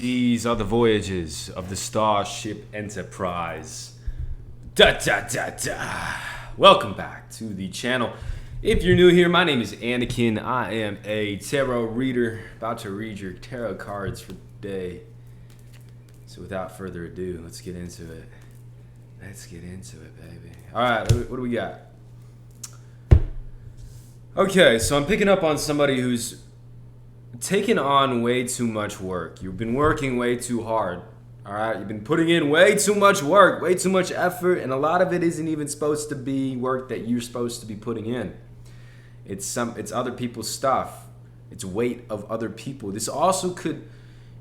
These are the voyages of the Starship Enterprise. Da da da da. Welcome back to the channel. If you're new here, my name is Anakin. I am a tarot reader, about to read your tarot cards for the day. So without further ado, let's get into it. Let's get into it, baby. All right, what do we got? Okay, so I'm picking up on somebody who's taken on way too much work. You've been working way too hard. All right, you've been putting in way too much work, way too much effort, and a lot of it isn't even supposed to be work that you're supposed to be putting in. It's other people's stuff. It's weight of other people. This also could,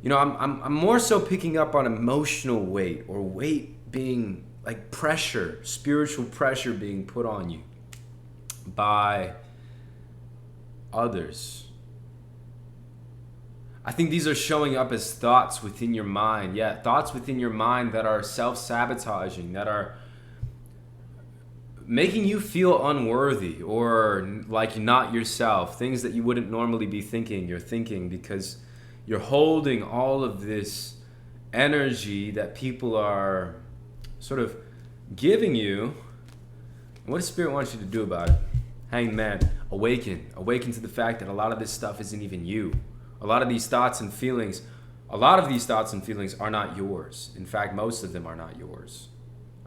I'm more so picking up on emotional weight, or weight being like pressure, spiritual pressure being put on you by others. I think these are showing up as thoughts within your mind. Yeah, thoughts within your mind that are self-sabotaging, that are making you feel unworthy or like not yourself. Things that you wouldn't normally be thinking, you're thinking because you're holding all of this energy that people are sort of giving you. And what does Spirit want you to do about it? Hanged man, awaken. Awaken to the fact that a lot of this stuff isn't even you. A lot of these thoughts and feelings are not yours. In fact, most of them are not yours.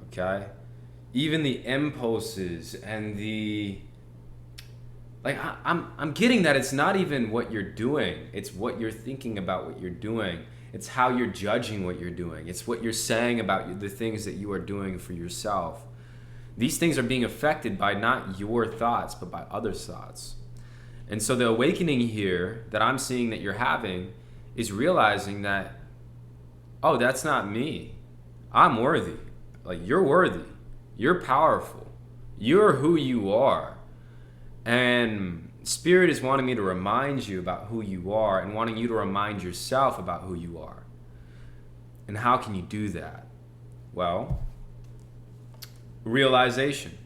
Okay? Even the impulses and I'm getting that it's not even what you're doing. It's what you're thinking about what you're doing. It's how you're judging what you're doing. It's what you're saying about the things that you are doing for yourself. These things are being affected by not your thoughts, but by others' thoughts. And so the awakening here that I'm seeing that you're having is realizing that, oh, that's not me. I'm worthy. Like, you're worthy. You're powerful. You're who you are. And Spirit is wanting me to remind you about who you are and wanting you to remind yourself about who you are. And how can you do that? Well, realization.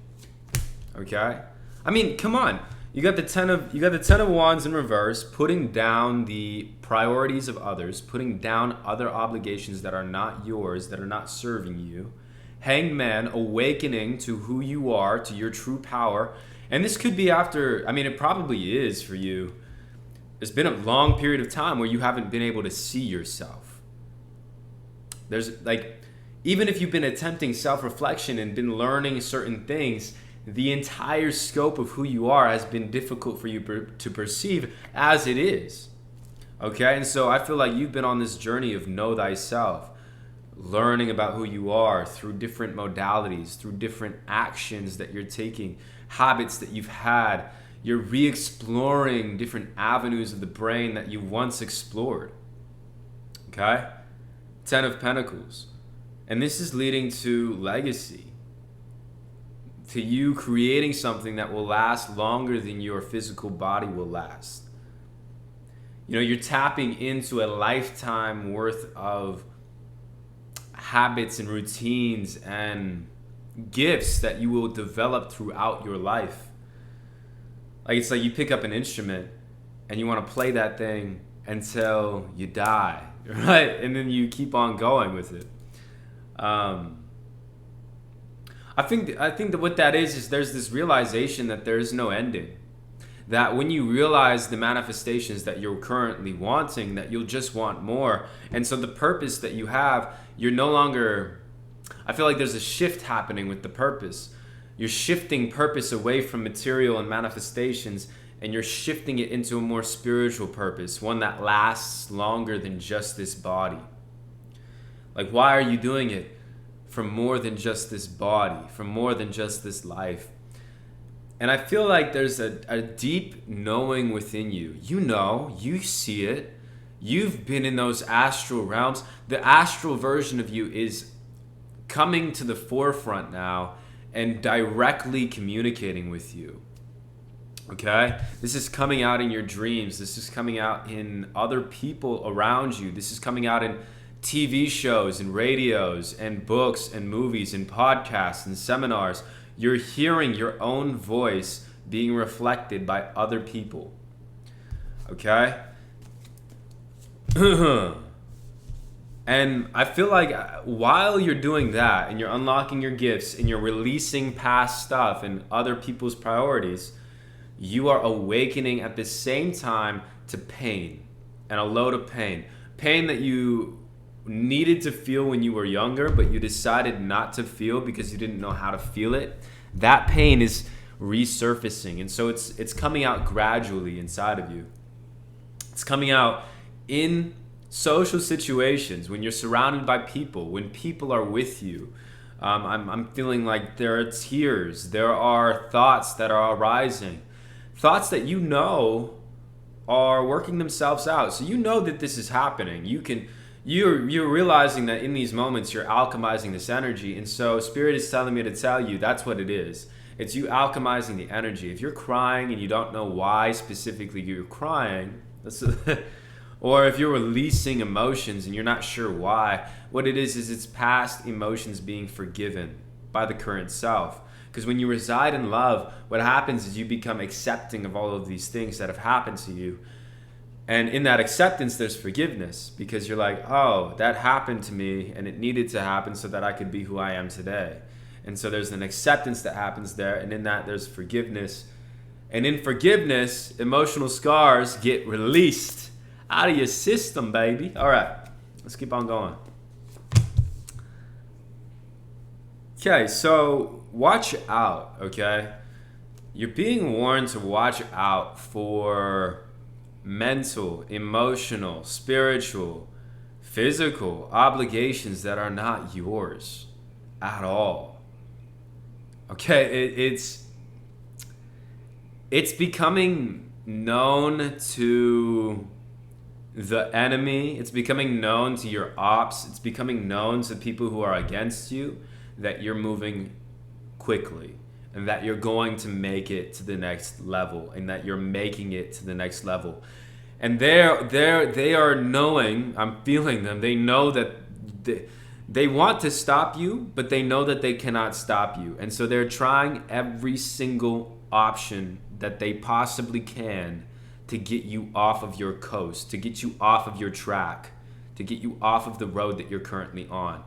Okay? I mean, come on. You got the 10 of Wands in reverse, putting down the priorities of others, putting down other obligations that are not yours, that are not serving you. Hanged man, awakening to who you are, to your true power. And this could be after, it probably is for you. There's been a long period of time where you haven't been able to see yourself. There's even if you've been attempting self-reflection and been learning certain things, the entire scope of who you are has been difficult for you to perceive as it is. Okay? And so I feel like you've been on this journey of know thyself, learning about who you are through different modalities, through different actions that you're taking, habits that you've had. You're re-exploring different avenues of the brain that you once explored. Okay? 10 of Pentacles. And this is leading to legacy. To you creating something that will last longer than your physical body will last. You're tapping into a lifetime worth of habits and routines and gifts that you will develop throughout your life. It's like you pick up an instrument and you want to play that thing until you die, right? And then you keep on going with it. I think that what that is there's this realization that there is no ending. That when you realize the manifestations that you're currently wanting, that you'll just want more. And so the purpose that you have, you're no longer, I feel like there's a shift happening with the purpose. You're shifting purpose away from material and manifestations, and you're shifting it into a more spiritual purpose, one that lasts longer than just this body. Like, why are you doing it? For more than just this body, for more than just this life. And I feel like there's a deep knowing within you. You see it. You've been in those astral realms. The astral version of you is coming to the forefront now and directly communicating with you. Okay? This is coming out in your dreams. This is coming out in other people around you. This is coming out in TV shows and radios and books and movies and podcasts and seminars. You're hearing your own voice being reflected by other people. Okay? And I feel like while you're doing that and you're unlocking your gifts and you're releasing past stuff and other people's priorities, you are awakening at the same time to pain, and a load of pain. Pain that you needed to feel when you were younger, but you decided not to feel because you didn't know how to feel it. That pain is resurfacing, and so it's coming out gradually inside of you. It's coming out in social situations, when you're surrounded by people, when people are with you. I'm feeling like there are tears, there are thoughts that are arising, thoughts that you know are working themselves out. So you know that this is happening. You're realizing that in these moments you're alchemizing this energy, and so Spirit is telling me to tell you that's what it is. It's you alchemizing the energy. If you're crying and you don't know why specifically you're crying, or if you're releasing emotions and you're not sure why, what it is it's past emotions being forgiven by the current self. Because when you reside in love, what happens is you become accepting of all of these things that have happened to you. And in that acceptance, there's forgiveness, because you're like, oh, that happened to me and it needed to happen so that I could be who I am today. And so there's an acceptance that happens there, and in that there's forgiveness. And in forgiveness, emotional scars get released out of your system, baby. All right, let's keep on going. Okay, so watch out, okay? You're being warned to watch out for mental, emotional, spiritual, physical obligations that are not yours at all. Okay, it's becoming known to the enemy. It's becoming known to your ops. It's becoming known to people who are against you that you're moving quickly, and that you're going to make it to the next level, and that you're making it to the next level. And they are knowing, I'm feeling them, they know that they want to stop you, but they know that they cannot stop you. And so they're trying every single option that they possibly can to get you off of your coast, to get you off of your track, to get you off of the road that you're currently on.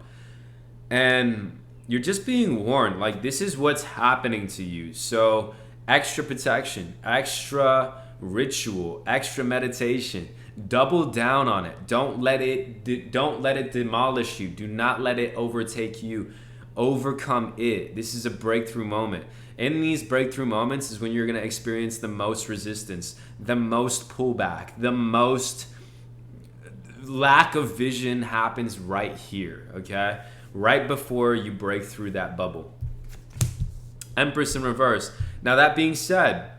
And you're just being warned, like, this is what's happening to you. So extra protection, extra ritual, extra meditation. Double down on it. Don't let it demolish you. Do not let it overtake you. Overcome it. This is a breakthrough moment. In these breakthrough moments is when you're going to experience the most resistance, the most pullback, the most lack of vision happens right here, okay? Right before you break through that bubble. Empress in reverse. Now, that being said,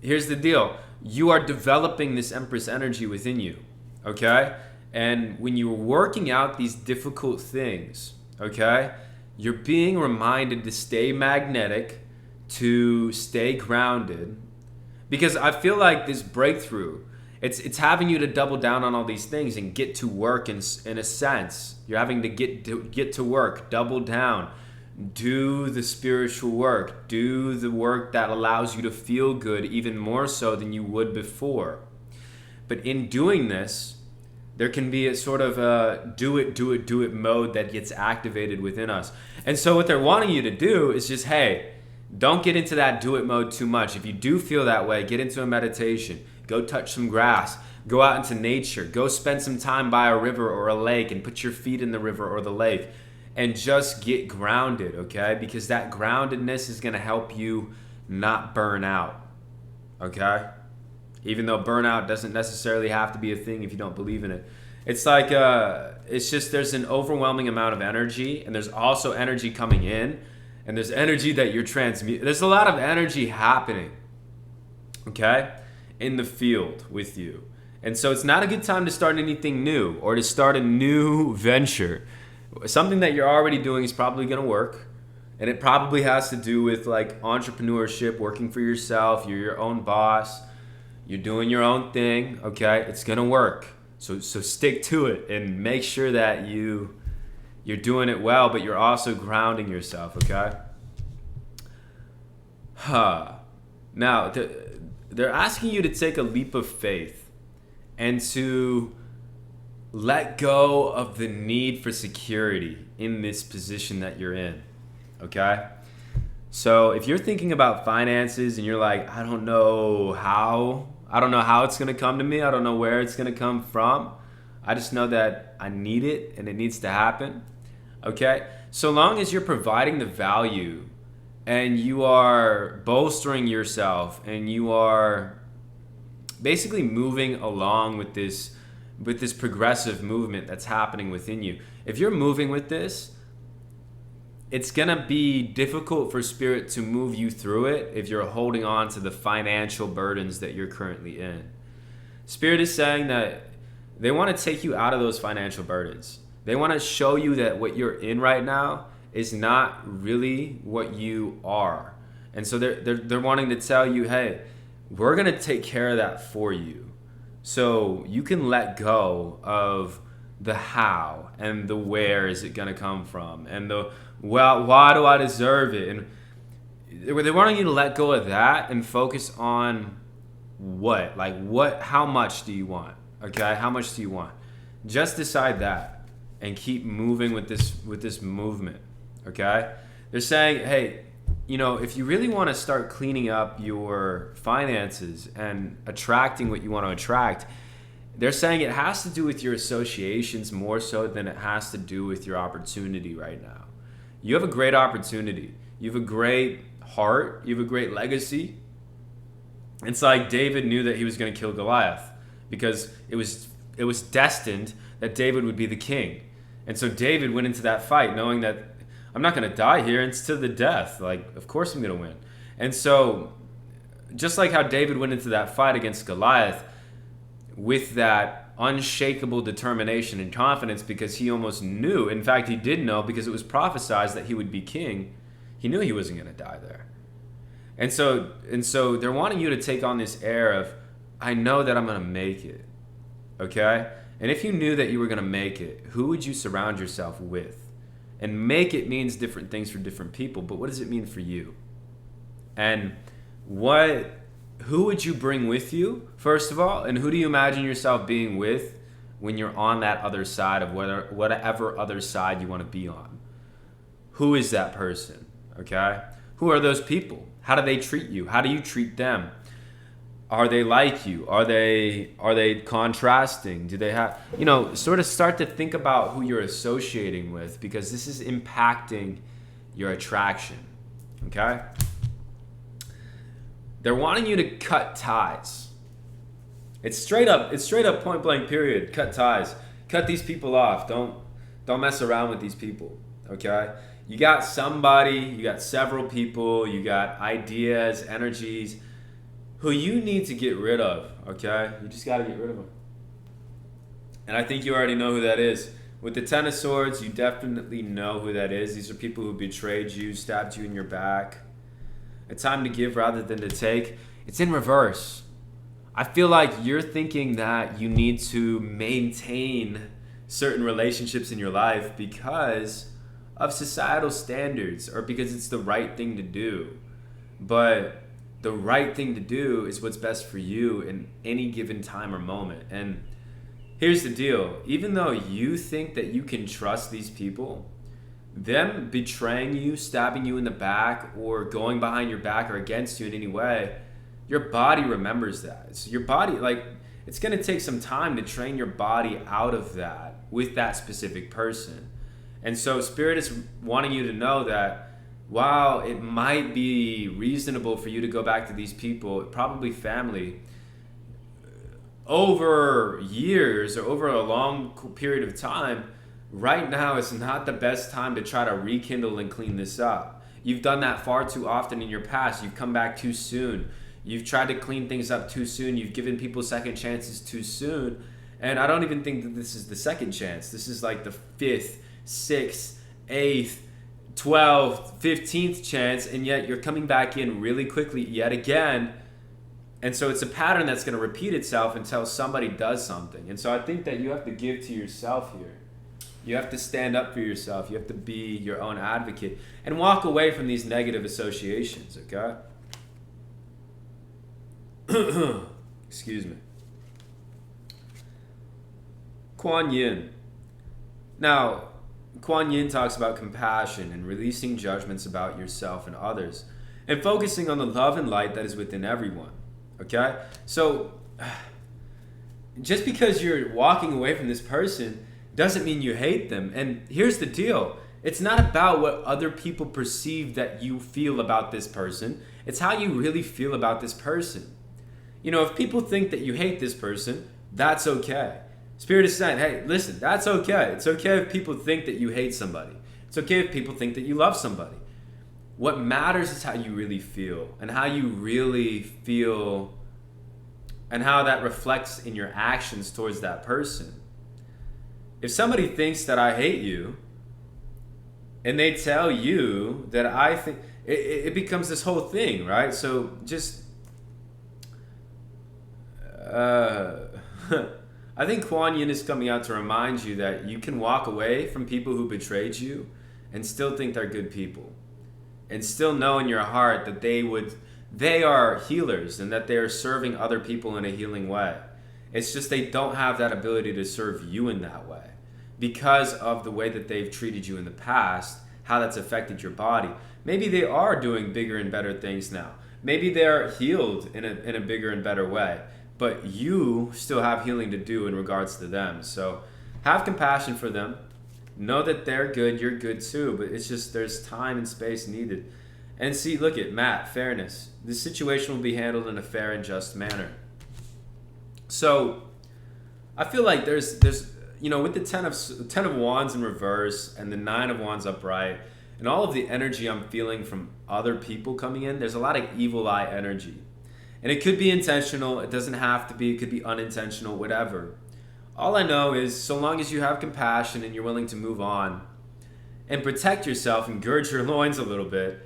here's the deal. You are developing this Empress energy within you, okay? And when you're working out these difficult things, okay, you're being reminded to stay magnetic, to stay grounded, because I feel like this breakthrough, it's having you to double down on all these things and get to work in a sense. You're having to get to work, double down. Do the spiritual work. Do the work that allows you to feel good even more so than you would before. But in doing this, there can be a sort of a do it mode that gets activated within us. And so what they're wanting you to do is just, hey, don't get into that do it mode too much. If you do feel that way, get into a meditation. Go touch some grass. Go out into nature. Go spend some time by a river or a lake and put your feet in the river or the lake. And just get grounded, okay? Because that groundedness is going to help you not burn out, okay? Even though burnout doesn't necessarily have to be a thing if you don't believe in it. It's like, it's just there's an overwhelming amount of energy, and there's also energy coming in, and there's energy that you're transmuting. There's a lot of energy happening, okay, in the field with you. And so it's not a good time to start anything new or to start a new venture. Something that you're already doing is probably going to work, and it probably has to do with like entrepreneurship, working for yourself. You're your own boss. You're doing your own thing, okay? It's going to work. So stick to it and make sure that you're doing it well, but you're also grounding yourself, okay? Now, they're asking you to take a leap of faith and to let go of the need for security in this position that you're in, okay? So if you're thinking about finances and you're like, I don't know how it's going to come to me. I don't know where it's going to come from. I just know that I need it and it needs to happen. Okay? So long as you're providing the value and you are bolstering yourself and you are basically moving along with this progressive movement that's happening within you. If you're moving with this, it's going to be difficult for spirit to move you through it if you're holding on to the financial burdens that you're currently in. Spirit is saying that they want to take you out of those financial burdens. They want to show you that what you're in right now is not really what you are. And so they're wanting to tell you, hey, we're going to take care of that for you. So you can let go of the how and the where is it going to come from and the well, why do I deserve it? And they're wanting you to let go of that and focus on what? Like what, how much do you want? Okay, how much do you want? Just decide that and keep moving with this movement. Okay? They're saying, hey, you know, if you really want to start cleaning up your finances and attracting what you want to attract, they're saying it has to do with your associations more so than it has to do with your opportunity right now. You have a great opportunity. You have a great heart. You have a great legacy. It's like David knew that he was going to kill Goliath because it was destined that David would be the king. And so David went into that fight knowing that I'm not going to die here. It's to the death. Like, of course I'm going to win. And so just like how David went into that fight against Goliath with that unshakable determination and confidence because he almost knew, in fact he did know because it was prophesied that he would be king, he knew he wasn't going to die there. And so they're wanting you to take on this air of, I know that I'm going to make it, okay? And if you knew that you were going to make it, who would you surround yourself with? And make it means different things for different people, but what does it mean for you? And who would you bring with you, first of all? And who do you imagine yourself being with when you're on that other side of whatever other side you want to be on? Who is that person, okay? Who are those people? How do they treat you? How do you treat them? Are they like you? Are they contrasting? Do they have, sort of start to think about who you're associating with because this is impacting your attraction, okay? They're wanting you to cut ties. It's straight up point blank period. Cut ties. Cut these people off. Don't mess around with these people. Okay? You got somebody, you got several people, you got ideas, energies who you need to get rid of. Okay? You just gotta get rid of them. And I think you already know who that is. With the Ten of Swords, you definitely know who that is. These are people who betrayed you, stabbed you in your back. A time to give rather than to take. It's in reverse. I feel like you're thinking that you need to maintain certain relationships in your life because of societal standards or because it's the right thing to do. But the right thing to do is what's best for you in any given time or moment. And here's the deal. Even though you think that you can trust these people, them betraying you, stabbing you in the back, or going behind your back or against you in any way, your body remembers that. So your body, it's going to take some time to train your body out of that with that specific person. And so Spirit is wanting you to know that while it might be reasonable for you to go back to these people, probably family, over years or over a long period of time, right now is not the best time to try to rekindle and clean this up. You've done that far too often in your past. You've come back too soon. You've tried to clean things up too soon. You've given people second chances too soon. And I don't even think that this is the second chance. This is like the 5th, 6th, 8th, 12th, 15th chance. And yet you're coming back in really quickly yet again. And so it's a pattern that's going to repeat itself until somebody does something. And so I think that you have to give to yourself here. You have to stand up for yourself. You have to be your own advocate and walk away from these negative associations, okay? Excuse me. Quan Yin. Now, Quan Yin talks about compassion and releasing judgments about yourself and others, and focusing on the love and light that is within everyone. Okay? So, just because you're walking away from this person doesn't mean you hate them. And here's the deal. It's not about what other people perceive that you feel about this person. It's how you really feel about this person. You know, if people think that you hate this person, that's okay. Spirit is saying, hey, listen, that's okay. It's okay if people think that you hate somebody. It's okay if people think that you love somebody. What matters is how you really feel, and how you really feel, and how that reflects in your actions towards that person. If somebody thinks that I hate you, and they tell you that I think, it becomes this whole thing, right? So just, I think Quan Yin is coming out to remind you that you can walk away from people who betrayed you and still think they're good people, and still know in your heart that they are healers and that they are serving other people in a healing way. It's just they don't have that ability to serve you in that way because of the way that they've treated you in the past, how that's affected your body. Maybe they are doing bigger and better things now. Maybe they're healed in a bigger and better way, but you still have healing to do in regards to them. So have compassion for them. Know that they're good, you're good too, but it's just there's time and space needed. And see, look at Matt, fairness. This situation will be handled in a fair and just manner. So I feel like there's you know, with the 10 of Wands in reverse and the 9 of Wands upright and all of the energy I'm feeling from other people coming in, there's a lot of evil eye energy. And it could be intentional, it doesn't have to be, it could be unintentional, whatever. All I know is so long as you have compassion and you're willing to move on and protect yourself and gird your loins a little bit,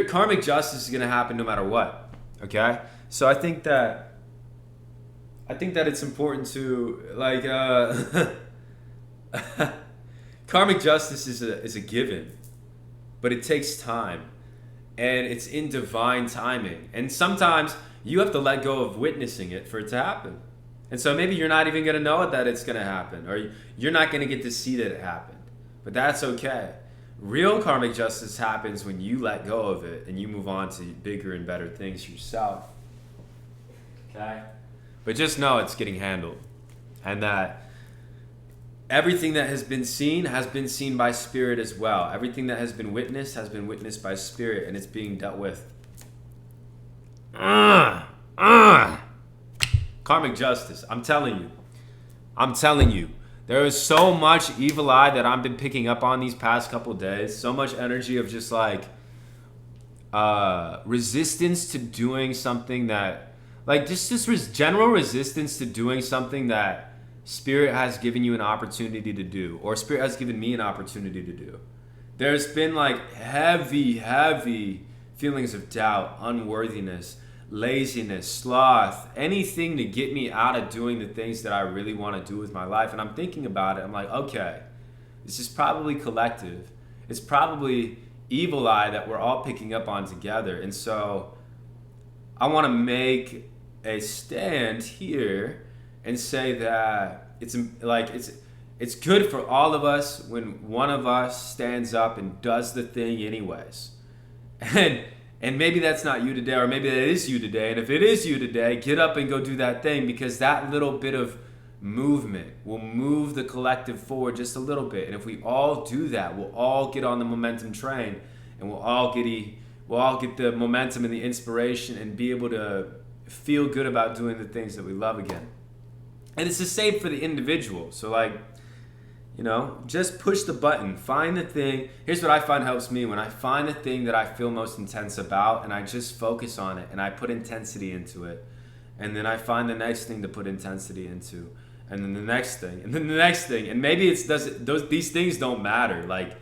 karmic justice is going to happen no matter what. Okay? So I think that it's important to karmic justice is a given, but it takes time, and it's in divine timing. And sometimes you have to let go of witnessing it for it to happen. And so maybe you're not even going to know that it's going to happen, or you're not going to get to see that it happened. But that's okay. Real karmic justice happens when you let go of it and you move on to bigger and better things yourself. Okay? But just know it's getting handled. And that everything that has been seen by spirit as well. Everything that has been witnessed by spirit, and it's being dealt with. Karmic justice. I'm telling you. There is so much evil eye that I've been picking up on these past couple days. So much energy of just like resistance to doing something that, like general resistance to doing something that Spirit has given you an opportunity to do, or Spirit has given me an opportunity to do. There's been like heavy feelings of doubt, unworthiness, laziness, sloth, anything to get me out of doing the things that I really want to do with my life. And I'm thinking about it. I'm like, okay, this is probably collective. It's probably evil eye that we're all picking up on together. And so I want to make a stand here and say that it's good for all of us when one of us stands up and does the thing anyways. And maybe that's not you today, or maybe that is you today. And if it is you today, get up and go do that thing, because that little bit of movement will move the collective forward just a little bit. And if we all do that, we'll all get on the momentum train, and we'll all get the momentum and the inspiration and be able to feel good about doing the things that we love again. And it's the same for the individual. So just push the button, find the thing. Here's what I find helps me: when I find the thing that I feel most intense about, and I just focus on it, and I put intensity into it, and then I find the next thing to put intensity into, and then the next thing, and then the next thing. And maybe these things don't matter. Like,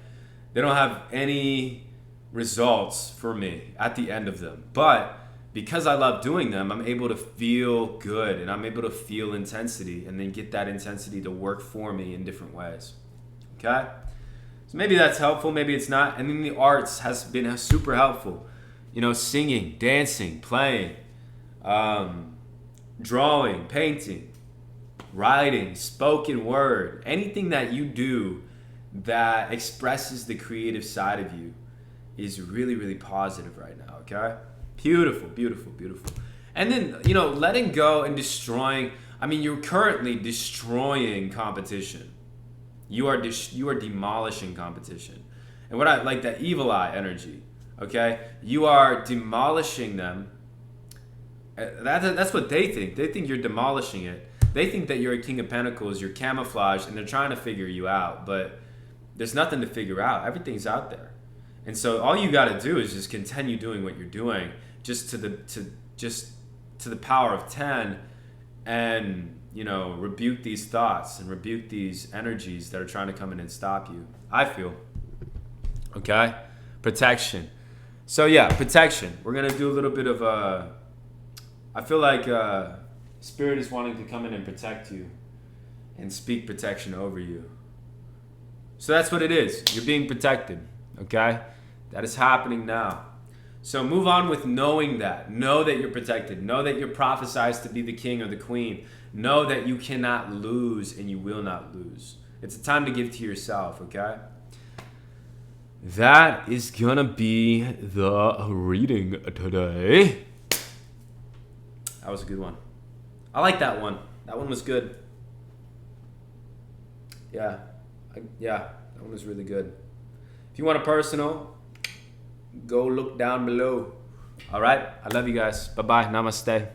they don't have any results for me at the end of them. But because I love doing them, I'm able to feel good, and I'm able to feel intensity, and then get that intensity to work for me in different ways. Okay? So maybe that's helpful, maybe it's not. And then the arts has been super helpful. Singing, dancing, playing, drawing, painting, writing, spoken word, anything that you do that expresses the creative side of you is really, really positive right now, okay? Beautiful, beautiful, beautiful. And then, you know, letting go and destroying, I mean, you're currently destroying competition. You are demolishing competition. And what I like, that evil eye energy, okay? You are demolishing them. That's what they think. They think you're demolishing it. They think that you're a King of Pentacles, you're camouflaged, and they're trying to figure you out. But there's nothing to figure out. Everything's out there. And so all you got to do is just continue doing what you're doing, just to the power of 10, and, you know, rebuke these thoughts and rebuke these energies that are trying to come in and stop you. I feel. Okay? Protection. So yeah, protection. We're going to do a little bit of I feel like Spirit is wanting to come in and protect you and speak protection over you. So that's what it is. You're being protected. Okay? That is happening now. So move on with knowing that. Know that you're protected. Know that you're prophesized to be the king or the queen. Know that you cannot lose and you will not lose. It's a time to give to yourself, okay? That is gonna be the reading today. That was a good one. I like that one. That one was good. Yeah. That one was really good. If you want a personal, go look down below. All right? I love you guys. Bye-bye. Namaste.